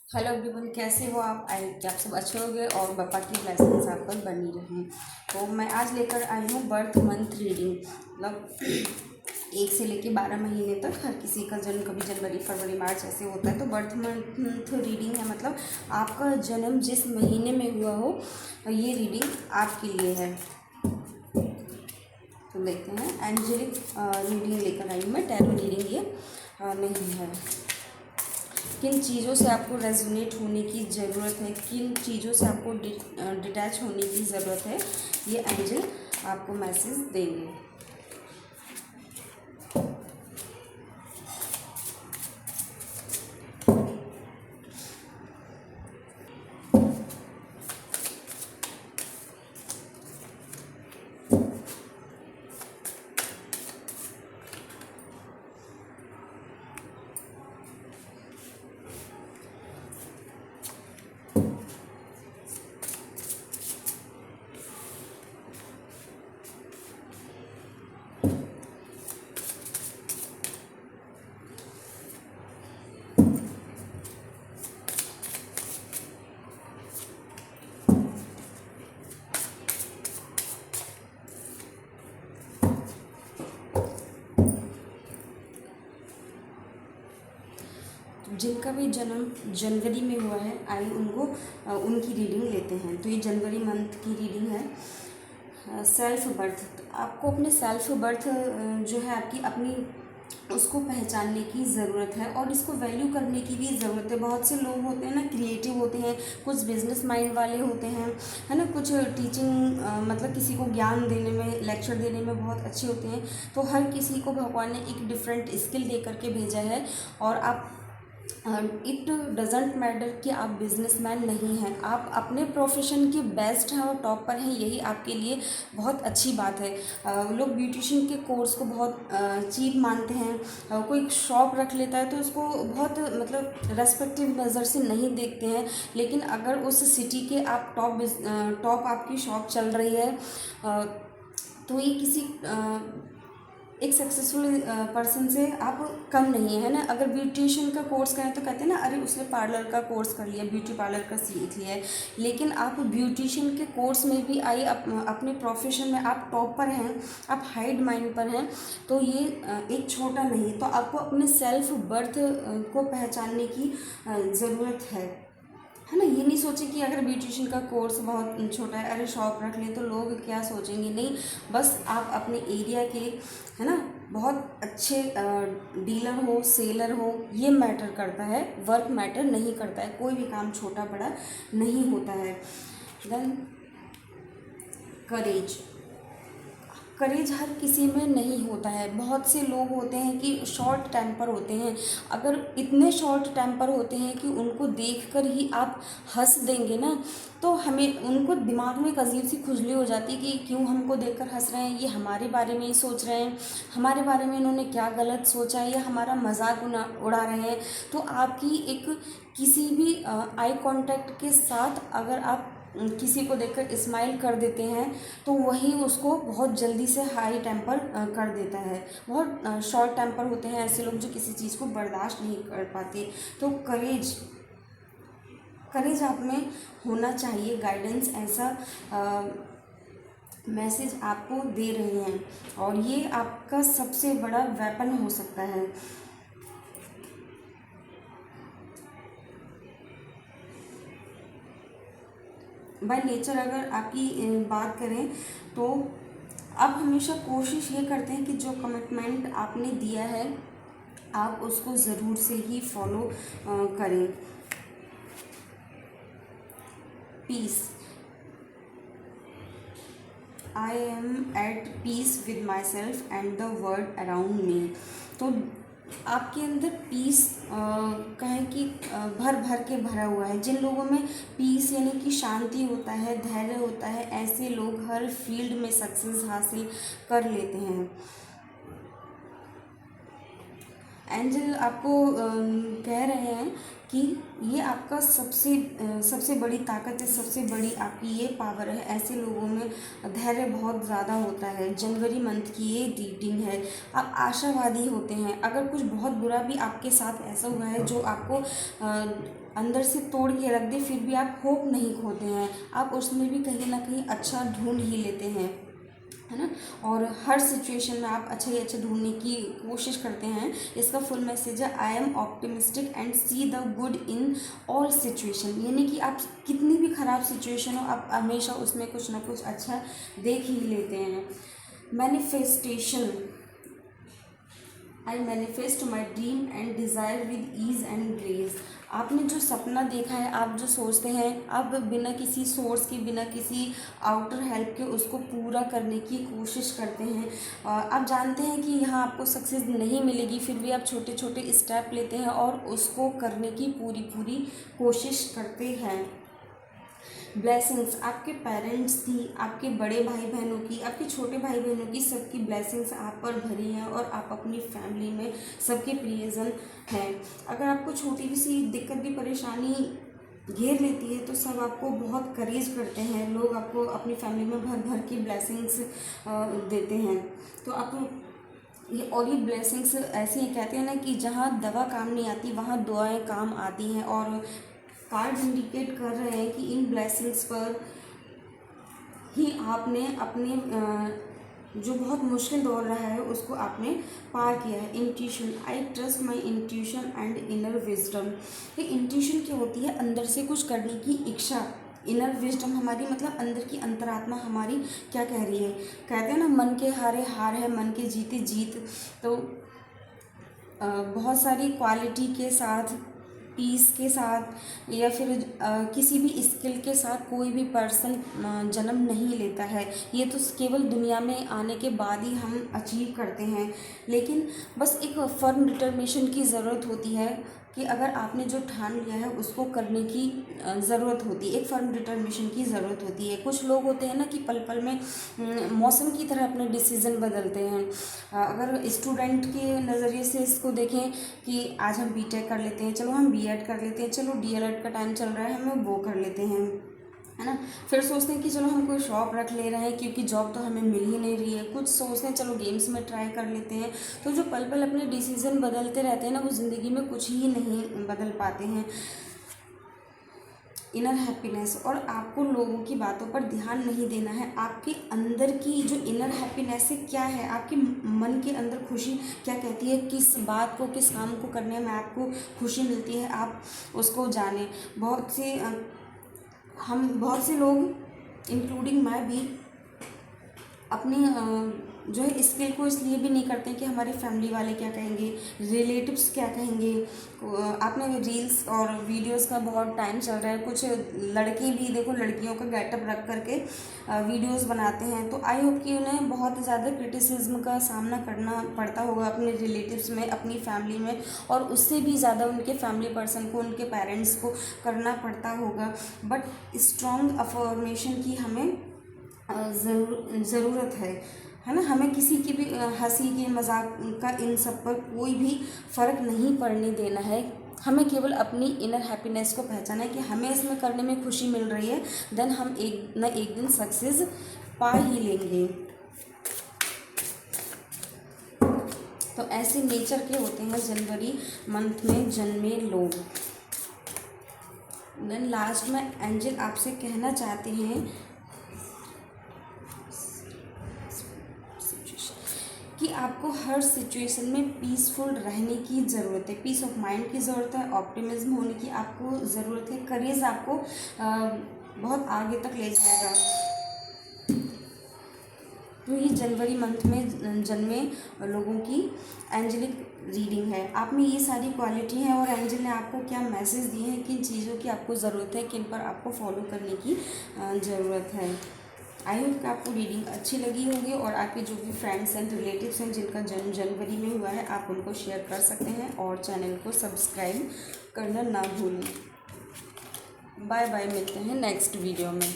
Hello everyone, कैसे हो आप? आई कि आप सब अच्छे होंगे और पापा की ब्लेसिंग्स आप पर बनी रहें। तो मैं आज लेकर आई हूँ बर्थ मंथ रीडिंग। मतलब 1 से लेके 12 महीने तक हर किसी का जन्म कभी जनवरी, फरवरी, मार्च ऐसे होता है। तो बर्थ मंथ रीडिंग है, मतलब आपका जन्म जिस महीने में हुआ हो ये रीडिंग आपके लिए है। तो देखते हैं, एंजेलिक रीडिंग लेकर आई हूँ मैं। टैरो रीडिंग ये नहीं है। किन चीज़ों से आपको रेजोनेट होने की ज़रूरत है, किन चीज़ों से आपको डिटैच होने की ज़रूरत है, ये एंजल आपको मैसेज देंगे। जिनका भी जन्म जनवरी में हुआ है, आई उनको उनकी रीडिंग लेते हैं। तो ये जनवरी मंथ की रीडिंग है। सेल्फ बर्थ, आपको अपने सेल्फ बर्थ जो है आपकी अपनी उसको पहचानने की ज़रूरत है और इसको वैल्यू करने की भी ज़रूरत है। बहुत से लोग होते हैं ना, क्रिएटिव होते हैं, कुछ बिजनेस माइंड वाले होते हैं, है ना, कुछ टीचिंग मतलब किसी को ज्ञान देने में, लेक्चर देने में बहुत अच्छे होते हैं। तो हर किसी को भगवान ने एक डिफरेंट स्किल दे करके भेजा है। और आप इट डजेंट मैटर कि आप बिजनेसमैन नहीं हैं, आप अपने प्रोफेशन के बेस्ट हैं और टॉप पर हैं, यही आपके लिए बहुत अच्छी बात है। लोग ब्यूटिशियन के कोर्स को बहुत चीप मानते हैं। कोई शॉप रख लेता है तो उसको बहुत मतलब रेस्पेक्टिव नज़र से नहीं देखते हैं। लेकिन अगर उस सिटी के आप टॉप आपकी शॉप चल रही है तो ये किसी एक सक्सेसफुल पर्सन से आप कम नहीं है ना। अगर ब्यूटिशियन का कोर्स करें तो कहते हैं ना, अरे उसने पार्लर का कोर्स कर लिया, ब्यूटी पार्लर का सीख लिया है। लेकिन आप ब्यूटिशियन के कोर्स में भी आई अपने प्रोफेशन में आप टॉप पर हैं, आप हाइड माइंड पर हैं, तो ये एक छोटा नहीं। तो आपको अपने सेल्फ बर्थ को पहचानने की ज़रूरत है ना। ये नहीं सोचे कि अगर ब्यूटिशियन का कोर्स बहुत छोटा है, अरे शॉप रख लें तो लोग क्या सोचेंगे। नहीं, बस आप अपने एरिया के, है ना, बहुत अच्छे डीलर हो, सेलर हो, ये मैटर करता है। वर्क मैटर नहीं करता है। कोई भी काम छोटा बड़ा नहीं होता है। देन करेज, करेज हर किसी में नहीं होता है। बहुत से लोग होते हैं कि शॉर्ट टेम्पर होते हैं। अगर इतने शॉर्ट टेम्पर होते हैं कि उनको देखकर ही आप हंस देंगे ना, तो हमें उनको दिमाग में एक अजीब सी खुजली हो जाती है कि क्यों हमको देखकर हंस रहे हैं, ये हमारे बारे में ही सोच रहे हैं, हमारे बारे में इन्होंने क्या गलत सोचा है, या हमारा मजाक उड़ा रहे हैं। तो आपकी एक किसी भी आई कांटेक्ट के साथ अगर आप किसी को देखकर स्माइल कर देते हैं तो वही उसको बहुत जल्दी से हाई टेम्पर कर देता है। बहुत शॉर्ट टेम्पर होते हैं ऐसे लोग जो किसी चीज़ को बर्दाश्त नहीं कर पाते। तो करेज, करेज आप में होना चाहिए। गाइडेंस ऐसा मैसेज आपको दे रहे हैं और ये आपका सबसे बड़ा वेपन हो सकता है। बाय नेचर अगर आपकी बात करें तो आप हमेशा कोशिश ये करते हैं कि जो कमिटमेंट आपने दिया है आप उसको ज़रूर से ही फॉलो करें। Peace, I am at peace with my self and the world around me. तो आपके अंदर पीस कहें कि भर भर के भरा हुआ है। जिन लोगों में पीस यानी कि शांति होता है, धैर्य होता है, ऐसे लोग हर फील्ड में सक्सेस हासिल कर लेते हैं। एंजल आपको कह रहे हैं कि ये आपका सबसे बड़ी ताकत है, सबसे बड़ी आपकी ये पावर है। ऐसे लोगों में धैर्य बहुत ज़्यादा होता है। जनवरी मंथ की ये रीडिंग है। आप आशावादी होते हैं। अगर कुछ बहुत बुरा भी आपके साथ ऐसा हुआ है जो आपको अंदर से तोड़ के रख दे फिर भी आप होप नहीं खोते हैं, आप उसमें भी कहीं ना कहीं अच्छा ढूंढ ही लेते हैं, है ना। और हर सिचुएशन में आप अच्छा ही अच्छा ढूंढने की कोशिश करते हैं। इसका फुल मैसेज है I am optimistic and see the good in all situation, यानी कि आप कितनी भी ख़राब सिचुएशन हो आप हमेशा उसमें कुछ ना कुछ अच्छा देख ही लेते हैं। Manifestation, I manifest my dream and desire with ease and grace. आपने जो सपना देखा है, आप जो सोचते हैं, आप बिना किसी सोर्स के, बिना किसी आउटर हेल्प के उसको पूरा करने की कोशिश करते हैं। आप जानते हैं कि यहाँ आपको सक्सेस नहीं मिलेगी, फिर भी आप छोटे छोटे स्टेप लेते हैं और उसको करने की पूरी पूरी कोशिश करते हैं। ब्लेसिंग्स, आपके पेरेंट्स की, आपके बड़े भाई बहनों की, आपके छोटे भाई बहनों की, सबकी ब्लेसिंग्स आप पर भरी हैं और आप अपनी फैमिली में सबके प्रियजन हैं। अगर आपको छोटी भी सी दिक्कत भी परेशानी घेर लेती है तो सब आपको बहुत करेज करते हैं, लोग आपको अपनी फैमिली में भर भर की ब्लेसिंग्स देते हैं। तो आप ये ब्लेसिंग्स ऐसे ही कहते हैं ना कि जहाँ दवा काम नहीं आती वहाँ दुआएं काम आती हैं। और कार्ड इंडिकेट कर रहे हैं कि इन ब्लेसिंग्स पर ही आपने अपने जो बहुत मुश्किल दौर रहा है उसको आपने पार किया है। Intuition, I trust my intuition and inner wisdom. ये इंट्यूशन क्या होती है? अंदर से कुछ करने की इच्छा। इनर विजडम हमारी मतलब अंदर की अंतरात्मा हमारी क्या कह रही है। कहते हैं ना मन के हारे हार है, मन के जीते जीत। तो बहुत सारी क्वालिटी के साथ, पीस के साथ या फिर किसी भी स्किल के साथ कोई भी पर्सन जन्म नहीं लेता है। ये तो केवल दुनिया में आने के बाद ही हम अचीव करते हैं। लेकिन बस एक फर्म डिटर्मिनेशन की ज़रूरत होती है कि अगर आपने जो ठान लिया है उसको करने की ज़रूरत होती है, एक फर्म डिटर्मिनेशन की ज़रूरत होती है। कुछ लोग होते हैं ना कि पल पल में मौसम की तरह अपने डिसीज़न बदलते हैं। अगर स्टूडेंट के नज़रिए से इसको देखें कि आज हम बीटेक कर लेते हैं, चलो हम बीएड कर लेते हैं, चलो डीएलएड का टाइम चल रहा है हमें वो कर लेते हैं, है ना। फिर सोचते हैं कि चलो हम कोई शॉप रख ले रहे हैं क्योंकि जॉब तो हमें मिल ही नहीं रही है। कुछ सोचते हैं चलो गेम्स में ट्राई कर लेते हैं। तो जो पल पल अपने डिसीज़न बदलते रहते हैं ना वो ज़िंदगी में कुछ ही नहीं बदल पाते हैं। इनर हैप्पीनेस, और आपको लोगों की बातों पर ध्यान नहीं देना है। आपके अंदर की जो इनर हैप्पीनेस है क्या है, आपके मन के अंदर खुशी क्या कहती है, किस बात को, किस काम को करने में आपको खुशी मिलती है, आप उसको जानें। बहुत से लोग इंक्लूडिंग मैं भी अपनी जो है स्किल को इसलिए भी नहीं करते कि हमारी फैमिली वाले क्या कहेंगे, रिलेटिव्स क्या कहेंगे। आपने रील्स और वीडियोस का बहुत टाइम चल रहा है, कुछ लड़के भी देखो लड़कियों का गेटअप रख करके वीडियोस बनाते हैं। तो आई होप कि उन्हें बहुत ज़्यादा क्रिटिसिज्म का सामना करना पड़ता होगा अपने रिलेटिव्स में, अपनी फैमिली में, और उससे भी ज़्यादा उनके फैमिली पर्सन को, उनके पेरेंट्स को करना पड़ता होगा। बट स्ट्रॉन्ग अफर्मेशन की हमें ज़रूरत है ना। हमें किसी की भी हंसी के मजाक का इन सब पर कोई भी फ़र्क नहीं पड़ने देना है। हमें केवल अपनी इनर हैप्पीनेस को पहचाना है कि हमें इसमें करने में खुशी मिल रही है, देन हम एक न एक दिन सक्सेस पा ही लेंगे। तो ऐसे नेचर के होते हैं जनवरी मंथ में जन्मे लोग। देन लास्ट में एंजल आपसे कहना चाहते हैं कि आपको हर सिचुएशन में पीसफुल रहने की ज़रूरत है, पीस ऑफ माइंड की ज़रूरत है, ऑप्टिमिज्म होने की आपको ज़रूरत है। करेज आपको बहुत आगे तक ले जाएगा। तो ये जनवरी मंथ में जन्मे लोगों की एंजलिक रीडिंग है। आप में ये सारी क्वालिटी है और एंजल ने आपको क्या मैसेज दिए हैं, किन चीज़ों की आपको ज़रूरत है, किन पर आपको फॉलो करने की ज़रूरत है। आई होप कि आपको रीडिंग अच्छी लगी होगी और आपके जो भी फ्रेंड्स एंड रिलेटिव्स हैं जिनका जन्म जनवरी में हुआ है आप उनको शेयर कर सकते हैं और चैनल को सब्सक्राइब करना ना भूलें। बाय बाय, मिलते हैं नेक्स्ट वीडियो में।